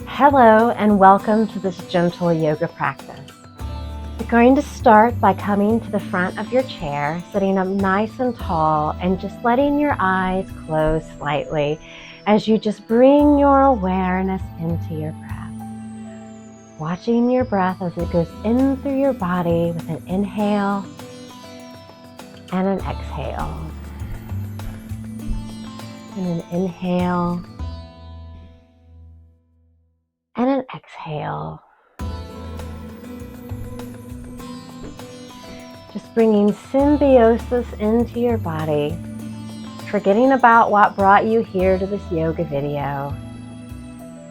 Hello and welcome to this gentle yoga practice. You're going to start by coming to the front of your chair, sitting up nice and tall, and just letting your eyes close slightly as you just bring your awareness into your breath. Watching your breath as it goes in through your body with an inhale and an exhale. And an inhale and an exhale. Just bringing symbiosis into your body, forgetting about what brought you here to this yoga video.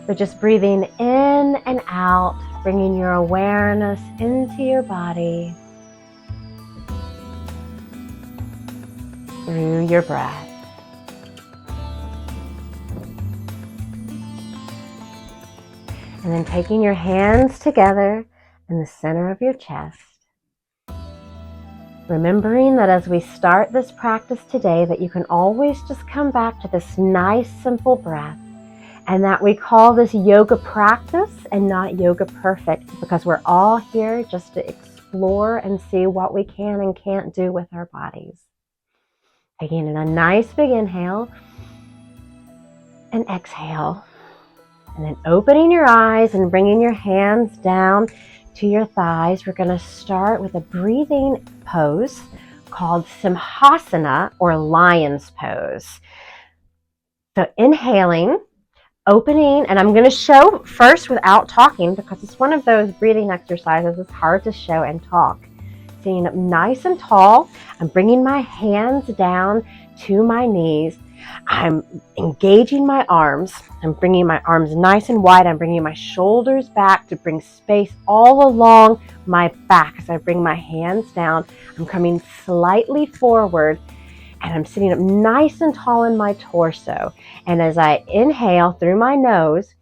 But just breathing in and out, bringing your awareness into your body through your breath. And then taking your hands together in the center of your chest. Remembering that as we start this practice today, that you can always just come back to this nice, simple breath, and that we call this yoga practice and not yoga perfect, because we're all here just to explore and see what we can and can't do with our bodies. Taking in a nice big inhale and exhale, and then opening your eyes and bringing your hands down to your thighs. We're going to start with a breathing pose called sivasana, or lion's pose. So inhaling, opening, and I'm going to show first without talking because it's one of those breathing exercises it's hard to show and talk. Sitting up nice and tall, I'm bringing my hands down to my knees. I'm engaging my arms. I'm bringing my arms nice and wide. I'm bringing my shoulders back to bring space all along my back. As I bring my hands down, I'm coming slightly forward, and I'm sitting up nice and tall in my torso. And as I inhale through my nose,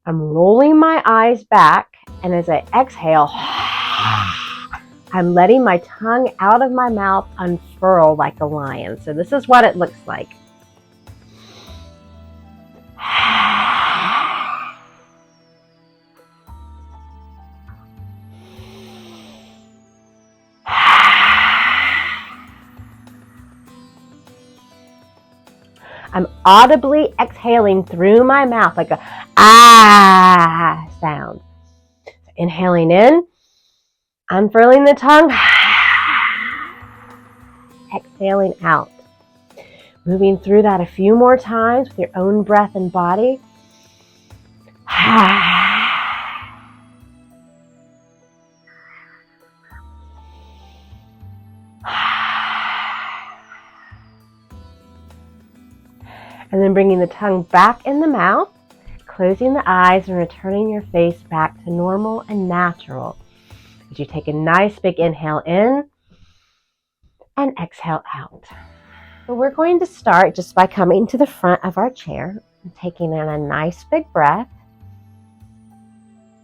I'm rolling my eyes back, and as I exhale, I'm letting my tongue out of my mouth unfurl like a lion. So this is what it looks like. I'm audibly exhaling through my mouth like a ah sound. So inhaling in, unfurling the tongue, exhaling out. Moving through that a few more times with your own breath and body. And then bringing the tongue back in the mouth, closing the eyes and returning your face back to normal and natural. As you take a nice big inhale in and exhale out. So we're going to start just by coming to the front of our chair and taking in a nice big breath.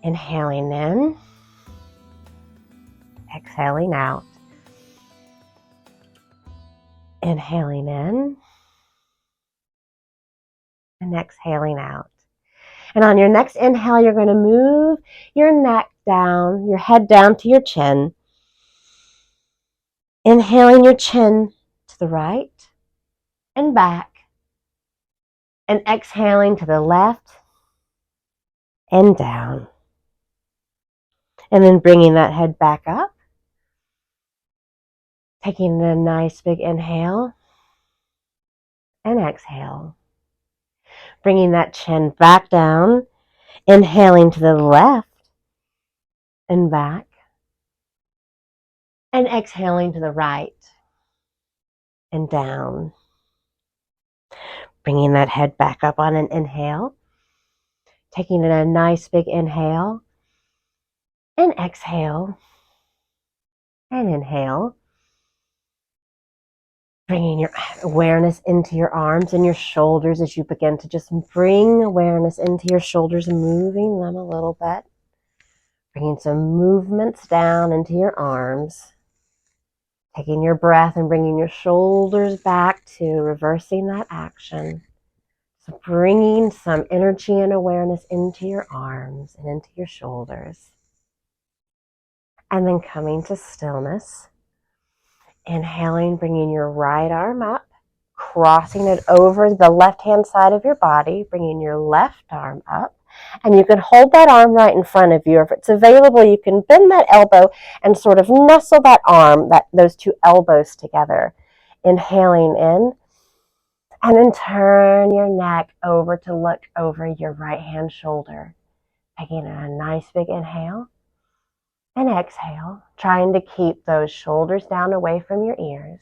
Inhaling in, exhaling out. Inhaling in and exhaling out. And on your next inhale, you're going to move your neck down, your head down to your chin. Inhaling your chin to the right and back. And exhaling to the left and down. And then bringing that head back up. Taking a nice big inhale and exhale. Bringing that chin back down. Inhaling to the left and back. And exhaling to the right and down. Bringing that head back up on an inhale. Taking a nice big inhale and exhale and inhale. Bringing your awareness into your arms and your shoulders as you begin to just bring awareness into your shoulders, moving them a little bit. Bringing some movements down into your arms. Taking your breath and bringing your shoulders back to reversing that action. So bringing some energy and awareness into your arms and into your shoulders. And then coming to stillness. Inhaling, bringing your right arm up, crossing it over the left-hand side of your body, bringing your left arm up. And you can hold that arm right in front of you. Or if it's available, you can bend that elbow and sort of nestle that arm, those two elbows together. Inhaling in. And then turn your neck over to look over your right-hand shoulder. Taking a nice big inhale and exhale, trying to keep those shoulders down away from your ears.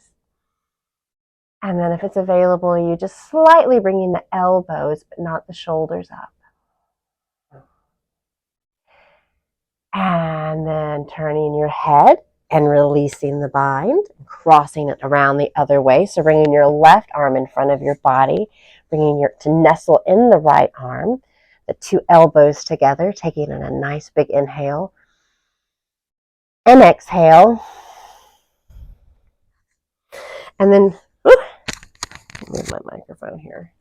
And then if it's available, you just slightly bringing the elbows, but not the shoulders up. And then turning your head and releasing the bind, crossing it around the other way. So bringing your left arm in front of your body, to nestle in the right arm, the two elbows together, taking in a nice big inhale and exhale. And then, move my microphone here.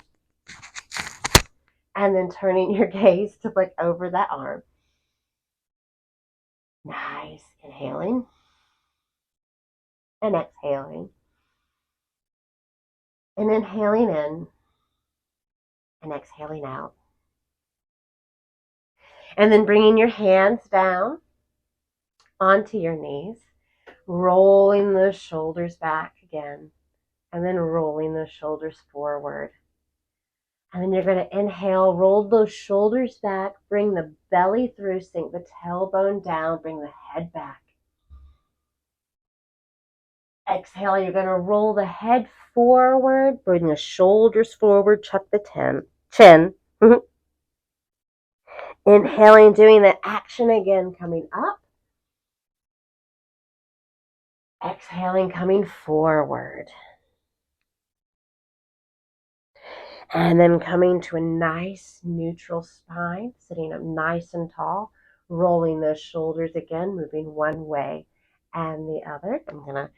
And then turning your gaze to look over that arm. Nice. Inhaling and exhaling. And inhaling in and exhaling out. And then bringing your hands down onto your knees, rolling those shoulders back again, and then rolling those shoulders forward. And then you're going to inhale, roll those shoulders back, bring the belly through, sink the tailbone down, bring the head back. Exhale, you're going to roll the head forward, bring the shoulders forward, chuck the chin. Inhaling, doing that action again, coming up. Exhaling, coming forward. And then coming to a nice neutral spine, sitting up nice and tall, rolling those shoulders again, moving one way and the other. I'm going to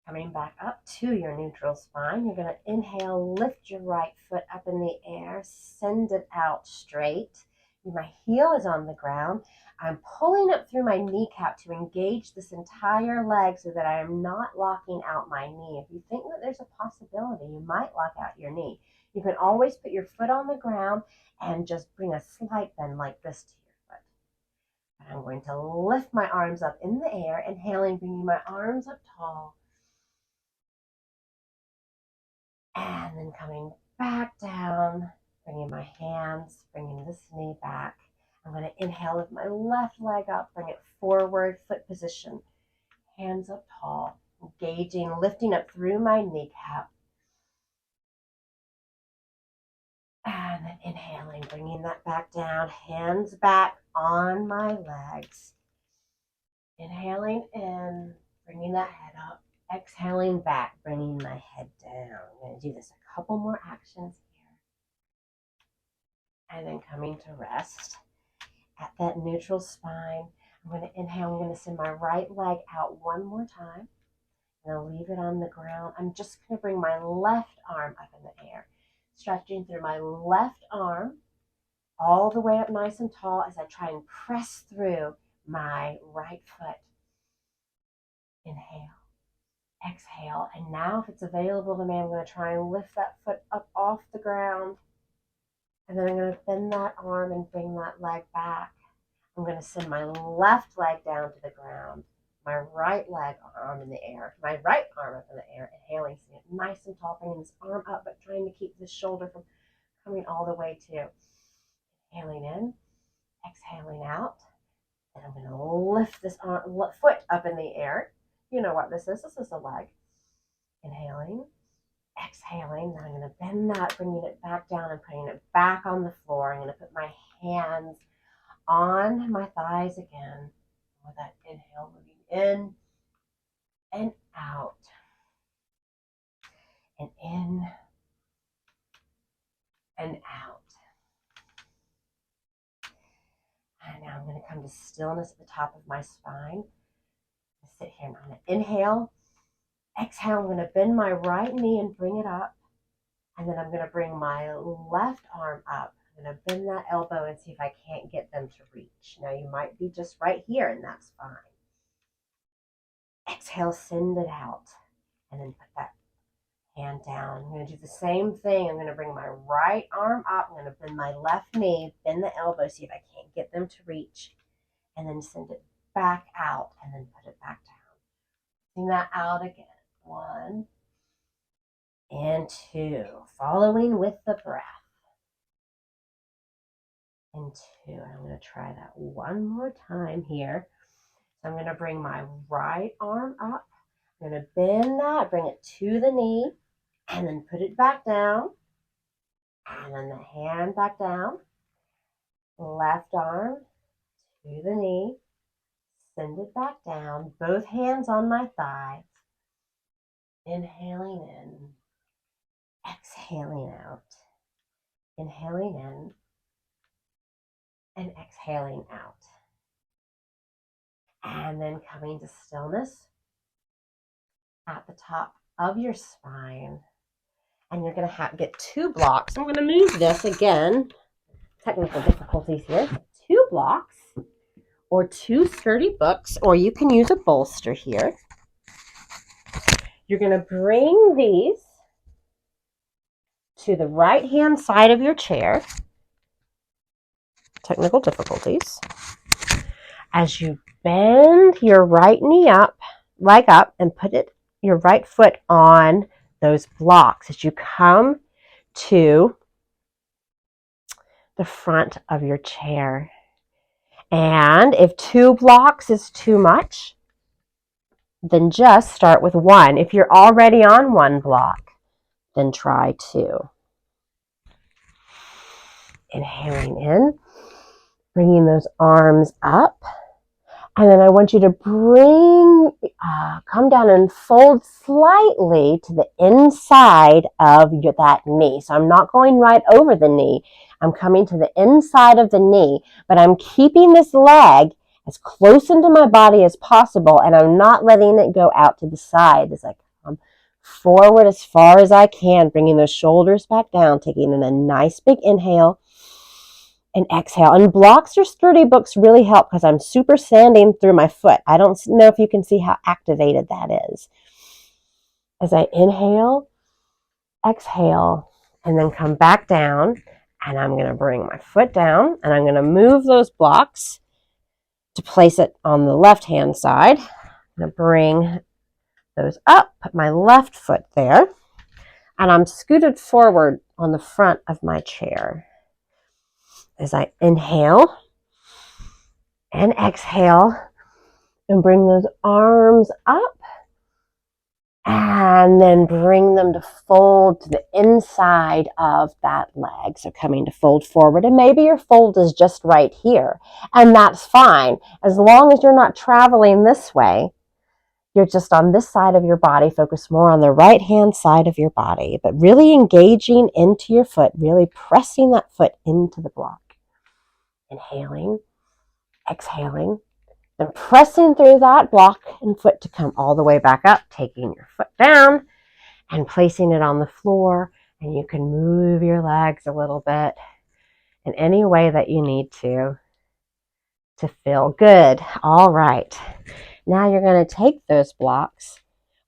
coming back up to your neutral spine. You're going to inhale, lift your right foot up in the air, send it out straight. My heel is on the ground. I'm pulling up through my kneecap to engage this entire leg so that I am not locking out my knee. If you think that there's a possibility you might lock out your knee, you can always put your foot on the ground and just bring a slight bend like this to your foot. And I'm going to lift my arms up in the air, inhaling, bringing my arms up tall. And then coming back down, bringing my hands, bringing this knee back. I'm going to inhale, lift my left leg up, bring it forward, foot position. Hands up tall, engaging, lifting up through my kneecap. And then inhaling, bringing that back down, hands back on my legs. Inhaling in, bringing that head up. Exhaling back, bringing my head down. I'm going to do this a couple more actions here. And then coming to rest at that neutral spine. I'm going to inhale. I'm going to send my right leg out one more time. And I'll leave it on the ground. I'm just going to bring my left arm up in the air, stretching through my left arm all the way up nice and tall as I try and press through my right foot. Inhale. Exhale. And now if it's available to me, I'm going to try and lift that foot up off the ground. And then I'm going to bend that arm and bring that leg back. I'm going to send my left leg down to the ground, my right leg arm in the air, my right arm up in the air, inhaling, sitting nice and tall, bringing this arm up, but trying to keep this shoulder from coming all the way to. Inhaling in, exhaling out. And I'm going to lift this foot up in the air. You know what this is. This is a leg. Inhaling, exhaling. Then I'm going to bend that, bringing it back down and putting it back on the floor. I'm going to put my hands on my thighs again. With that inhale, moving in and out. And in and out. And now I'm going to come to stillness at the top of my spine. Sit here and I'm going to inhale. Exhale, I'm going to bend my right knee and bring it up. And then I'm going to bring my left arm up. I'm going to bend that elbow and see if I can't get them to reach. Now you might be just right here, and that's fine. Exhale, send it out. And then put that hand down. I'm going to do the same thing. I'm going to bring my right arm up. I'm going to bend my left knee, bend the elbow, see if I can't get them to reach. And then send it back out and then put it back down. Send that out again. 1 and 2. Following with the breath. And 2. I'm going to try that one more time here. So I'm going to bring my right arm up. I'm going to bend that, bring it to the knee, and then put it back down. And then the hand back down. Left arm to the knee. Send it back down. Both hands on my thighs. Inhaling in. Exhaling out. Inhaling in. And exhaling out. And then coming to stillness at the top of your spine. And you're going to get 2 blocks. I'm going to move this again. Technical difficulties here. 2 blocks or 2 sturdy books, or you can use a bolster here. You're going to bring these to the right-hand side of your chair. Technical difficulties. As you bend your right knee up, leg up, and put your right foot on those blocks as you come to the front of your chair. And if 2 blocks is too much, then just start with 1. If you're already on 1 block, then try 2. Inhaling in, bringing those arms up. And then I want you to come down and fold slightly to the inside of that knee. So I'm not going right over the knee. I'm coming to the inside of the knee, but I'm keeping this leg as close into my body as possible, and I'm not letting it go out to the side. As I come forward as far as I can, bringing those shoulders back down, taking in a nice big inhale. And exhale. And blocks or sturdy books really help because I'm super sanding through my foot. I don't know if you can see how activated that is. As I inhale, exhale, and then come back down, and I'm going to bring my foot down, and I'm going to move those blocks to place it on the left-hand side. I'm going to bring those up, put my left foot there, and I'm scooted forward on the front of my chair. As I inhale and exhale and bring those arms up and then bring them to fold to the inside of that leg. So coming to fold forward, and maybe your fold is just right here, and that's fine. As long as you're not traveling this way, you're just on this side of your body. Focus more on the right-hand side of your body, but really engaging into your foot, really pressing that foot into the block. Inhaling, exhaling, then pressing through that block and foot to come all the way back up, taking your foot down and placing it on the floor. And you can move your legs a little bit in any way that you need to feel good. All right. Now you're going to take those blocks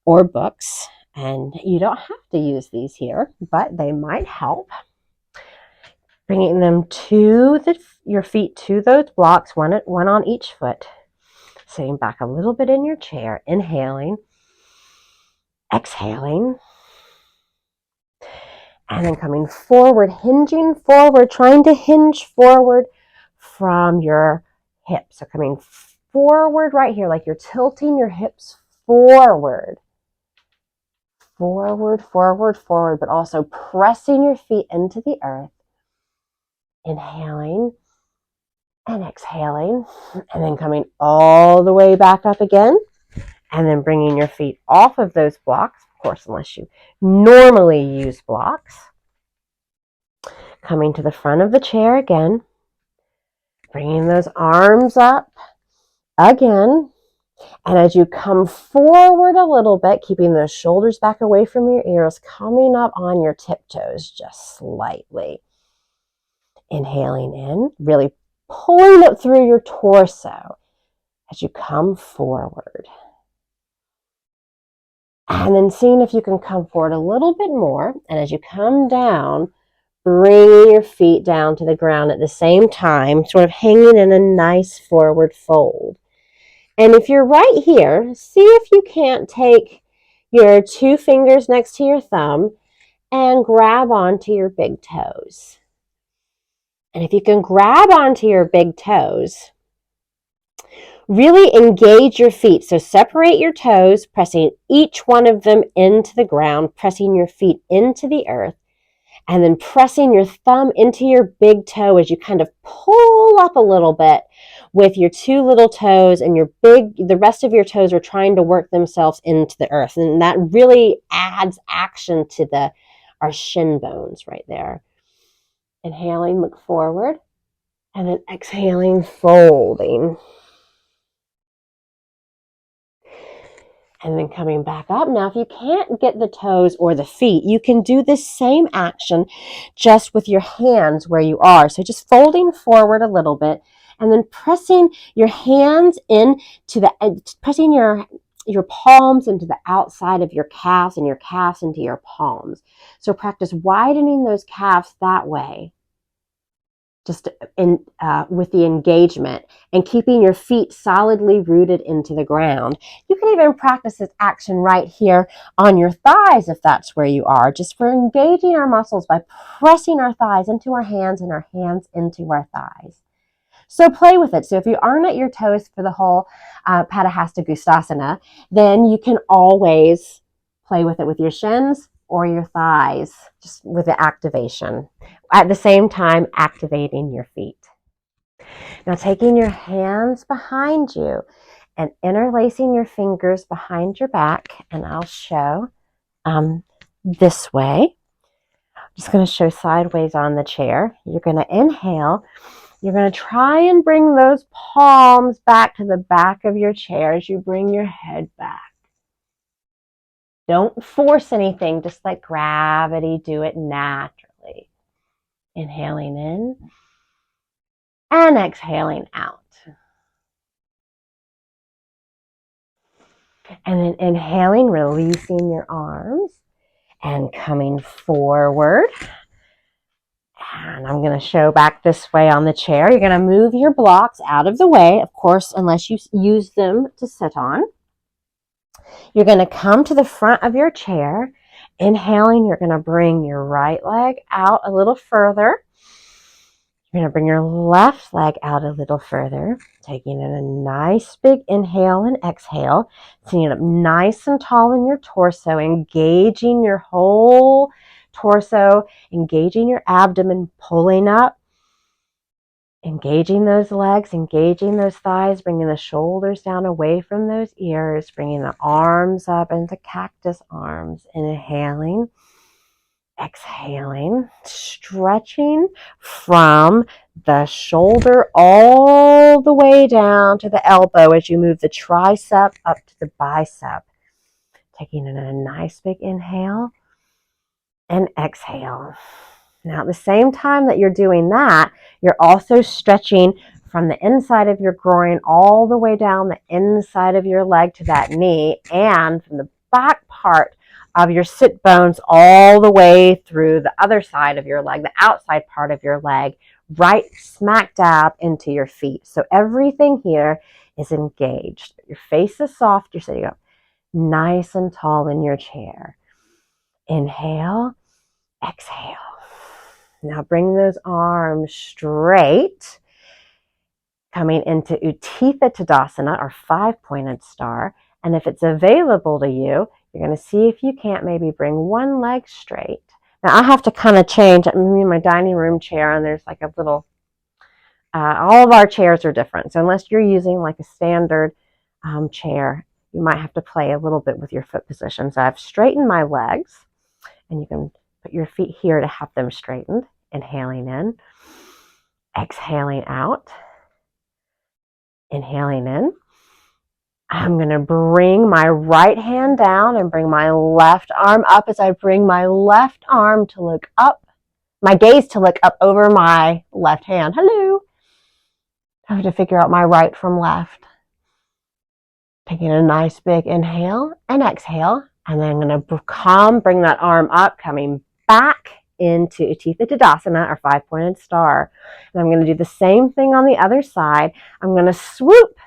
or books, and you don't have to use these here, but they might help. Bringing them to your feet to those blocks, one on each foot. Sitting back a little bit in your chair, inhaling, exhaling, and then coming forward, hinging forward, trying to hinge forward from your hips. So coming forward right here, like you're tilting your hips forward. Forward, forward, forward, but also pressing your feet into the earth. Inhaling and exhaling, and then coming all the way back up again, and then bringing your feet off of those blocks, of course, unless you normally use blocks. Coming to the front of the chair again, bringing those arms up again, And as you come forward a little bit, keeping those shoulders back away from your ears, coming up on your tiptoes just slightly. Inhaling in, really pulling it through your torso as you come forward. And then seeing if you can come forward a little bit more. And as you come down, bringing your feet down to the ground at the same time, sort of hanging in a nice forward fold. And if you're right here, see if you can't take your 2 fingers next to your thumb and grab onto your big toes. And if you can grab onto your big toes, really engage your feet. So separate your toes, pressing each one of them into the ground, pressing your feet into the earth, and then pressing your thumb into your big toe as you kind of pull up a little bit with your 2 little toes, and the rest of your toes are trying to work themselves into the earth. And that really adds action to our shin bones right there. Inhaling, look forward, and then exhaling, folding. And then coming back up. Now, if you can't get the toes or the feet, you can do this same action just with your hands where you are. So just folding forward a little bit and then pressing your hands pressing your palms into the outside of your calves and your calves into your palms. So practice widening those calves that way. Just with the engagement and keeping your feet solidly rooted into the ground. You can even practice this action right here on your thighs if that's where you are, just for engaging our muscles by pressing our thighs into our hands and our hands into our thighs. So play with it. So if you aren't at your toes for the whole Padahastasana, then you can always play with it with your shins or your thighs, just with the activation. At the same time, activating your feet. Now taking your hands behind you and interlacing your fingers behind your back, and I'll show this way. I'm just going to show sideways on the chair. You're going to inhale. You're going to try and bring those palms back to the back of your chair as you bring your head back. Don't force anything, just let gravity do it naturally. Inhaling in and exhaling out. And then inhaling, releasing your arms and coming forward. And I'm going to show back this way on the chair. You're going to move your blocks out of the way, of course, unless you use them to sit on. You're going to come to the front of your chair. Inhaling, you're going to bring your right leg out a little further. You're going to bring your left leg out a little further, taking in a nice big inhale and exhale, sitting up nice and tall in your torso, engaging your whole torso, engaging your abdomen, pulling up, engaging those legs, engaging those thighs, bringing the shoulders down away from those ears, bringing the arms up into cactus arms, inhaling. Exhaling, stretching from the shoulder all the way down to the elbow as you move the tricep up to the bicep. Taking in a nice big inhale and exhale. Now, at the same time that you're doing that, you're also stretching from the inside of your groin all the way down the inside of your leg to that knee, and from the back part of your sit bones all the way through the other side of your leg, the outside part of your leg, right smack dab into your feet. So everything here is engaged. Your face is soft. You're sitting up nice and tall in your chair. Inhale, exhale. Now bring those arms straight, coming into Utthita Tadasana, or 5-pointed star. And if it's available to you, you're going to see if you can't maybe bring one leg straight. Now I have to kind of change. I'm in my dining room chair, and there's like a little, all of our chairs are different. So unless you're using like a standard chair, you might have to play a little bit with your foot position. So I've straightened my legs, and you can put your feet here to have them straightened. Inhaling in, exhaling out, inhaling in, I'm going to bring my right hand down and bring my left arm up as I bring my left arm to look up, my gaze to look up over my left hand. Hello. I have to figure out my right from left. Taking a nice big inhale and exhale. And then I'm going to bring that arm up, coming back into Utthita Tadasana, or 5-pointed star. And I'm going to do the same thing on the other side. I'm going to swoop.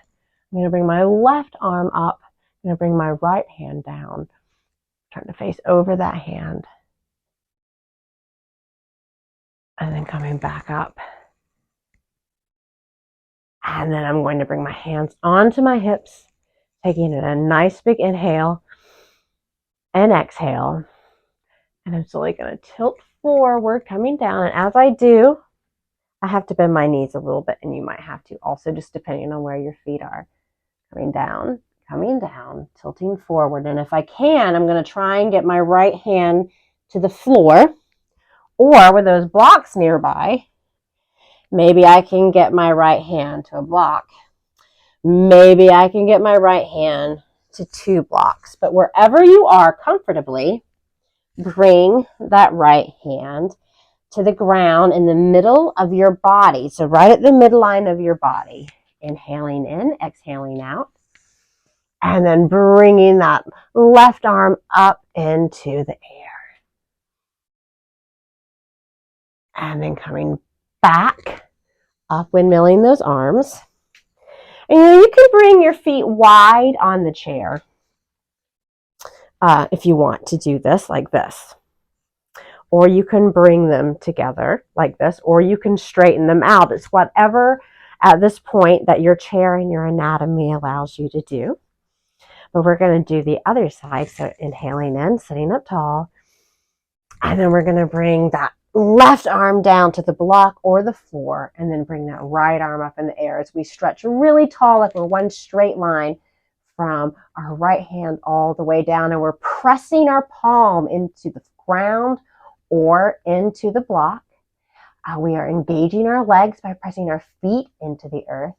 I'm going to bring my left arm up. I'm going to bring my right hand down. Turn to face over that hand. And then coming back up. And then I'm going to bring my hands onto my hips, taking a nice big inhale and exhale. And I'm slowly going to tilt forward, coming down. And as I do, I have to bend my knees a little bit, and you might have to also, just depending on where your feet are. Coming down, tilting forward. And if I can, I'm going to try and get my right hand to the floor, or with those blocks nearby, maybe I can get my right hand to a block. Maybe I can get my right hand to 2 blocks. But wherever you are comfortably, bring that right hand to the ground in the middle of your body. So right at the midline of your body. Inhaling in, exhaling out. And then bringing that left arm up into the air. And then coming back up, windmilling those arms. And you can bring your feet wide on the chair if you want to do this like this. Or you can bring them together like this, or you can straighten them out. It's whatever at this point that your chair and your anatomy allows you to do. But we're going to do the other side. So inhaling in, sitting up tall. And then we're going to bring that left arm down to the block or the floor, and then bring that right arm up in the air as we stretch really tall, like we're one straight line from our right hand all the way down. And we're pressing our palm into the ground or into the block. We are engaging our legs by pressing our feet into the earth.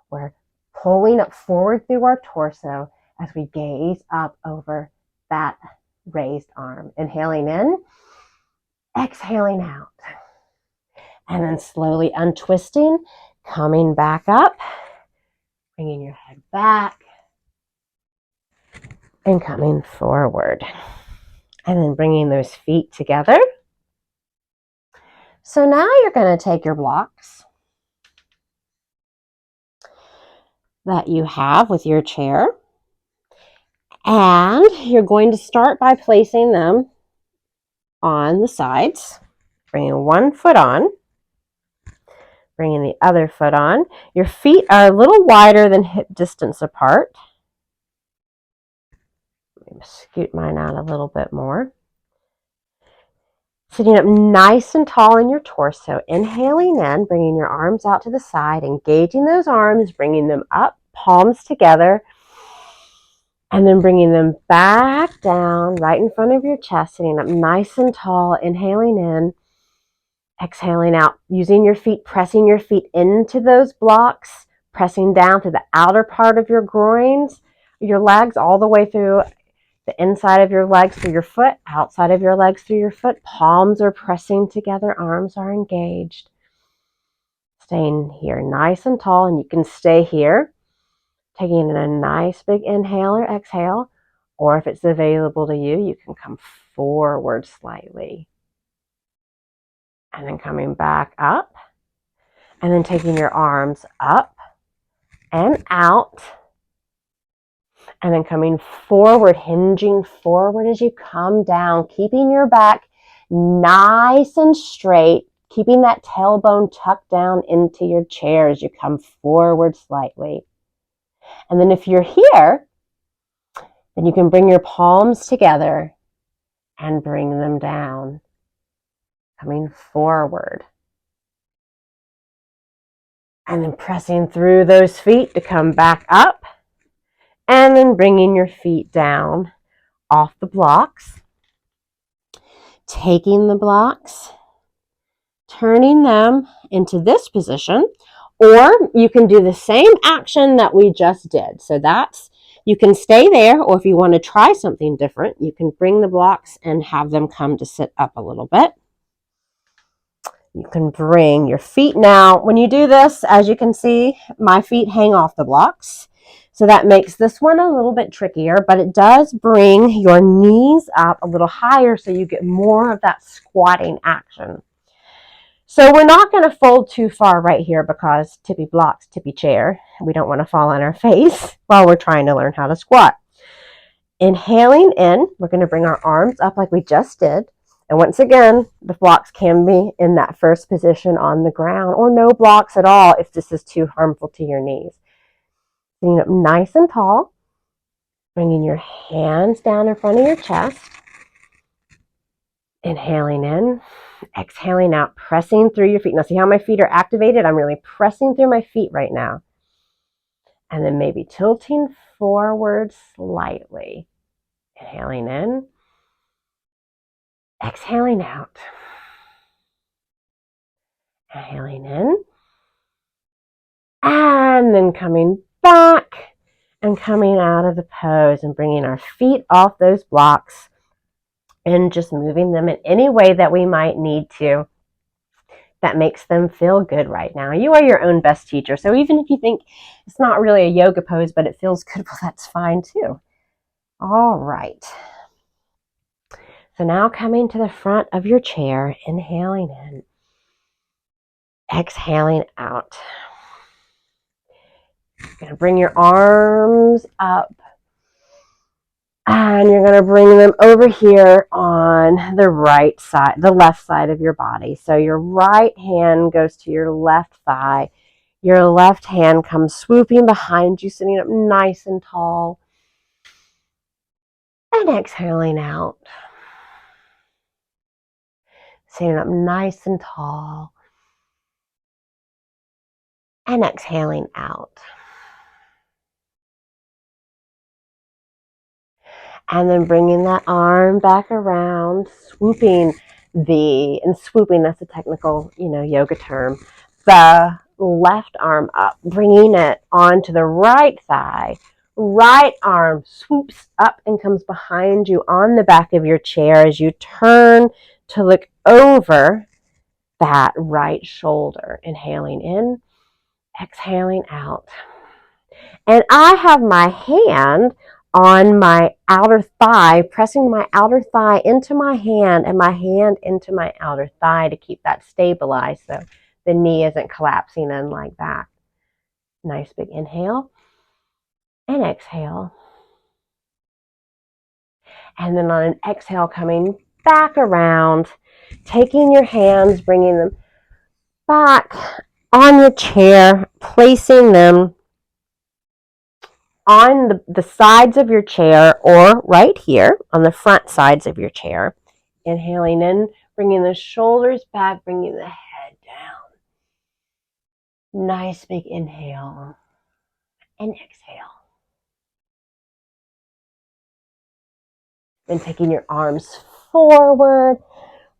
We're pulling up forward through our torso as we gaze up over that raised arm. Inhaling in, exhaling out. And then slowly untwisting, coming back up, bringing your head back, and coming forward. And then bringing those feet together. So now you're going to take your blocks that you have with your chair, and you're going to start by placing them on the sides, bringing one foot on, bringing the other foot on. Your feet are a little wider than hip distance apart. Let me scoot mine out a little bit more. Sitting up nice and tall in your torso, inhaling in, bringing your arms out to the side, engaging those arms, bringing them up, palms together, and then bringing them back down right in front of your chest, sitting up nice and tall, inhaling in, exhaling out, using your feet, pressing your feet into those blocks, pressing down to the outer part of your groins, your legs, all the way through the inside of your legs through your foot, outside of your legs through your foot. Palms are pressing together, arms are engaged. Staying here nice and tall, and you can stay here, taking in a nice big inhale or exhale, or if it's available to you, you can come forward slightly. And then coming back up, and then taking your arms up and out, and then coming forward, hinging forward as you come down, keeping your back nice and straight, keeping that tailbone tucked down into your chair as you come forward slightly. And then if you're here, then you can bring your palms together and bring them down, coming forward. And then pressing through those feet to come back up. And then bringing your feet down off the blocks. Taking the blocks, turning them into this position. Or you can do the same action that we just did. So that's You can stay there, or if you want to try something different, you can bring the blocks and have them come to sit up a little bit. You can bring your feet now. When you do this, as you can see, my feet hang off the blocks. So that makes this one a little bit trickier, but it does bring your knees up a little higher so you get more of that squatting action. So we're not going to fold too far right here because tippy blocks, tippy chair. We don't want to fall on our face while we're trying to learn how to squat. Inhaling in, we're going to bring our arms up like we just did. And once again, the blocks can be in that first position on the ground or no blocks at all if this is too harmful to your knees. Sitting up nice and tall, bringing your hands down in front of your chest. Inhaling in, exhaling out, pressing through your feet. Now see how my feet are activated? I'm really pressing through my feet right now. And then maybe tilting forward slightly. Inhaling in. Exhaling out. Inhaling in. And then coming back and coming out of the pose and bringing our feet off those blocks and just moving them in any way that we might need to that makes them feel good right now. You are your own best teacher. So even if you think it's not really a yoga pose, but it feels good, well, that's fine too. All right. So now coming to the front of your chair, inhaling in, exhaling out. You're going to bring your arms up and you're going to bring them over here on the right side, the left side of your body. So your right hand goes to your left thigh. Your left hand comes swooping behind you, sitting up nice and tall. And exhaling out. Sitting up nice and tall. And exhaling out. And then bringing that arm back around, swooping, that's a technical, yoga term, the left arm up, bringing it onto the right thigh. Right arm swoops up and comes behind you on the back of your chair as you turn to look over that right shoulder. Inhaling in, exhaling out. And I have my hand on my outer thigh, pressing my outer thigh into my hand and my hand into my outer thigh to keep that stabilized so the knee isn't collapsing in like that. Nice big inhale and exhale. And then on an exhale, coming back around, taking your hands, bringing them back on your chair, placing them on the sides of your chair or right here on the front sides of your chair. Inhaling in, bringing the shoulders back, bringing the head down. Nice big inhale and exhale. Then taking your arms forward,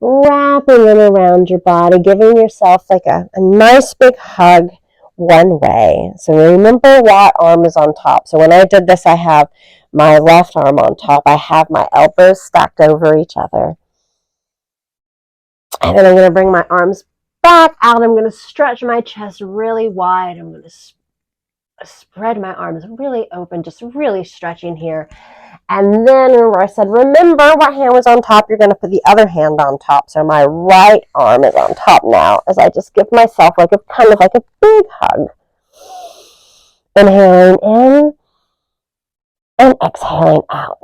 wrapping them around your body, giving yourself like a nice big hug one way. So remember what arm is on top. So when I did this, I have my left arm on top. I have my elbows stacked over each other. And then I'm going to bring my arms back out. I'm going to stretch my chest really wide. I'm going to spread my arms really open, just really stretching here. And then remember I said, remember what hand was on top. You're going to put the other hand on top. So my right arm is on top now as I just give myself kind of like a big hug. Inhaling in and exhaling out.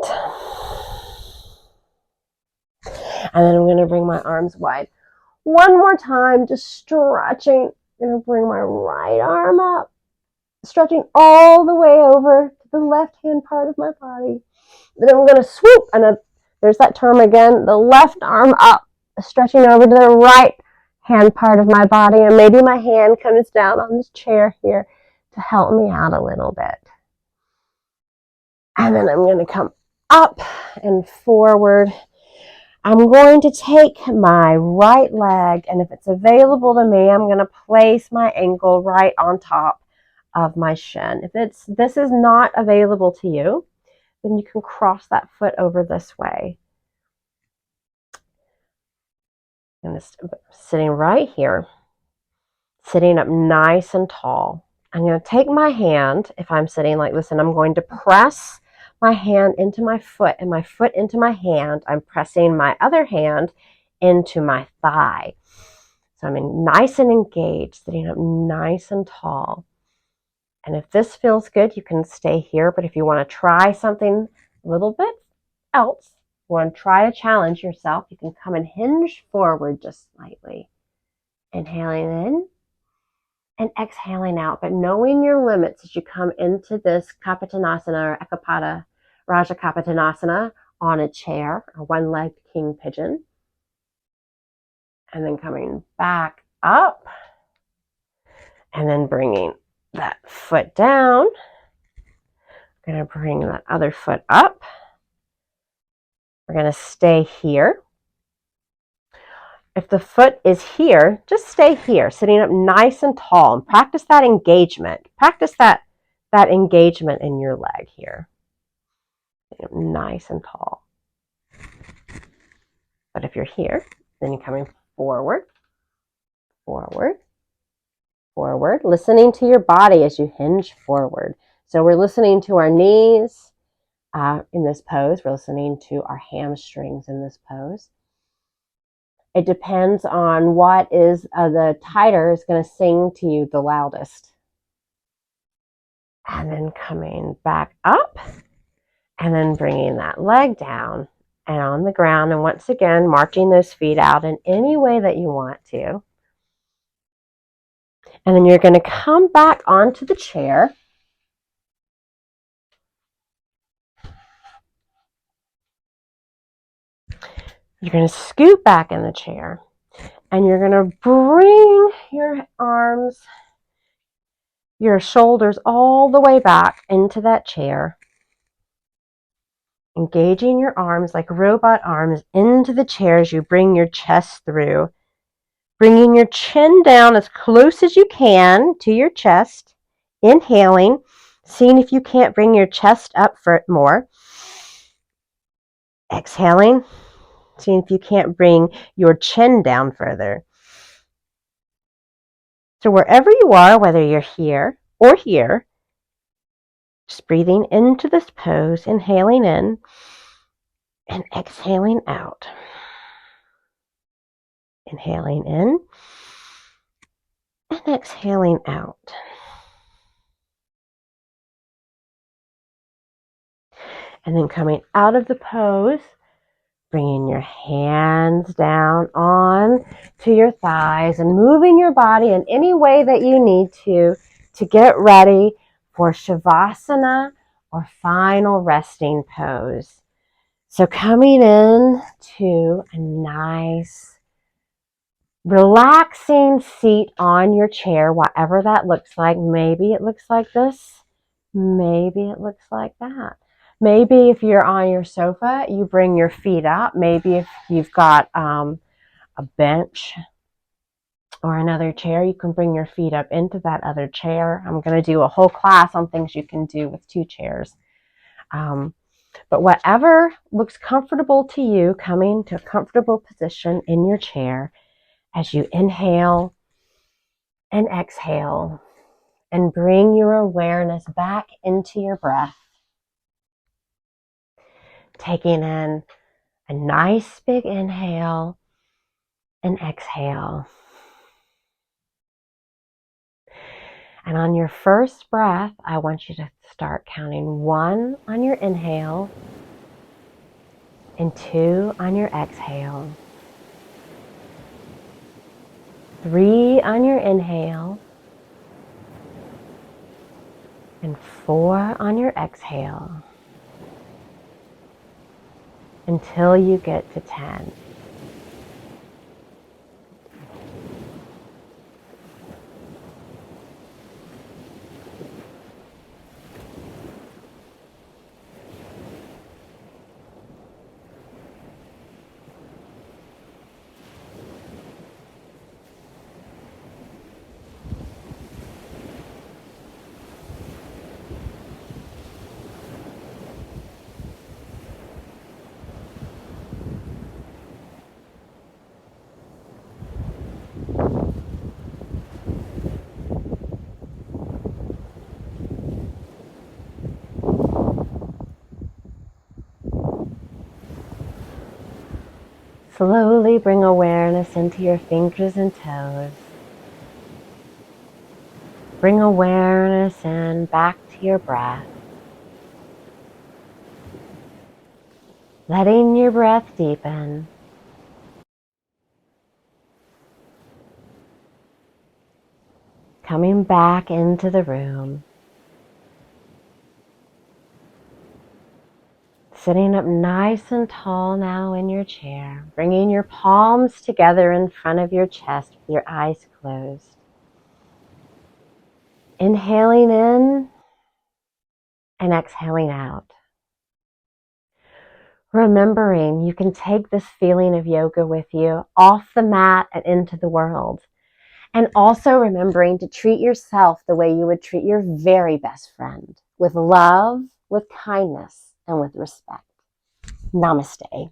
And then I'm going to bring my arms wide. One more time, just stretching. I'm going to bring my right arm up, stretching all the way over to the left-hand part of my body. Then I'm going to swoop, and there's that term again, the left arm up, stretching over to the right hand part of my body, and maybe my hand comes down on this chair here to help me out a little bit. And then I'm going to come up and forward. I'm going to take my right leg, and if it's available to me, I'm going to place my ankle right on top of my shin. If this is not available to you, then you can cross that foot over this way. And just sitting right here, sitting up nice and tall. I'm going to take my hand, if I'm sitting like this, and I'm going to press my hand into my foot and my foot into my hand. I'm pressing my other hand into my thigh. So I'm nice and engaged, sitting up nice and tall. And if this feels good, you can stay here. But if you want to try something a little bit else, you want to try to challenge yourself, you can come and hinge forward just slightly. Inhaling in and exhaling out, but knowing your limits as you come into this Kapitanasana or Ekapada Raja Kapitanasana on a chair, a one-legged king pigeon. And then coming back up and then bringing that foot down. I'm going to bring that other foot up. We're going to stay here. If the foot is here, just stay here, sitting up nice and tall, and practice that engagement. Practice that engagement in your leg here. Sitting up nice and tall. But if you're here, then you're coming forward, forward, forward, listening to your body as you hinge forward. So we're listening to our knees in this pose. We're listening to our hamstrings in this pose. It depends on what is the tighter is going to sing to you the loudest. And then coming back up and then bringing that leg down and on the ground. And once again, marching those feet out in any way that you want to. And then you're going to come back onto the chair. You're going to scoot back in the chair. And you're going to bring your arms, your shoulders all the way back into that chair. Engaging your arms like robot arms into the chair as you bring your chest through. Bringing your chin down as close as you can to your chest. Inhaling, seeing if you can't bring your chest up for more. Exhaling, seeing if you can't bring your chin down further. So wherever you are, whether you're here or here, just breathing into this pose, inhaling in and exhaling out. Inhaling in and exhaling out. And then coming out of the pose, bringing your hands down on to your thighs and moving your body in any way that you need to get ready for shavasana or final resting pose. So coming in to a nice, relaxing seat on your chair, whatever that looks like. Maybe it looks like this. Maybe it looks like that. Maybe if you're on your sofa, you bring your feet up. Maybe if you've got a bench or another chair, you can bring your feet up into that other chair. I'm going to do a whole class on things you can do with two chairs. But whatever looks comfortable to you, coming to a comfortable position in your chair as you inhale and exhale and bring your awareness back into your breath. Taking in a nice big inhale and exhale. And on your first breath, I want you to start counting 1 on your inhale and 2 on your exhale. 3 on your inhale and 4 on your exhale until you get to 10. Slowly bring awareness into your fingers and toes. Bring awareness in back to your breath. Letting your breath deepen. Coming back into the room. Sitting up nice and tall now in your chair. Bringing your palms together in front of your chest with your eyes closed. Inhaling in and exhaling out. Remembering you can take this feeling of yoga with you off the mat and into the world. And also remembering to treat yourself the way you would treat your very best friend, with love, with kindness, and with respect. Namaste.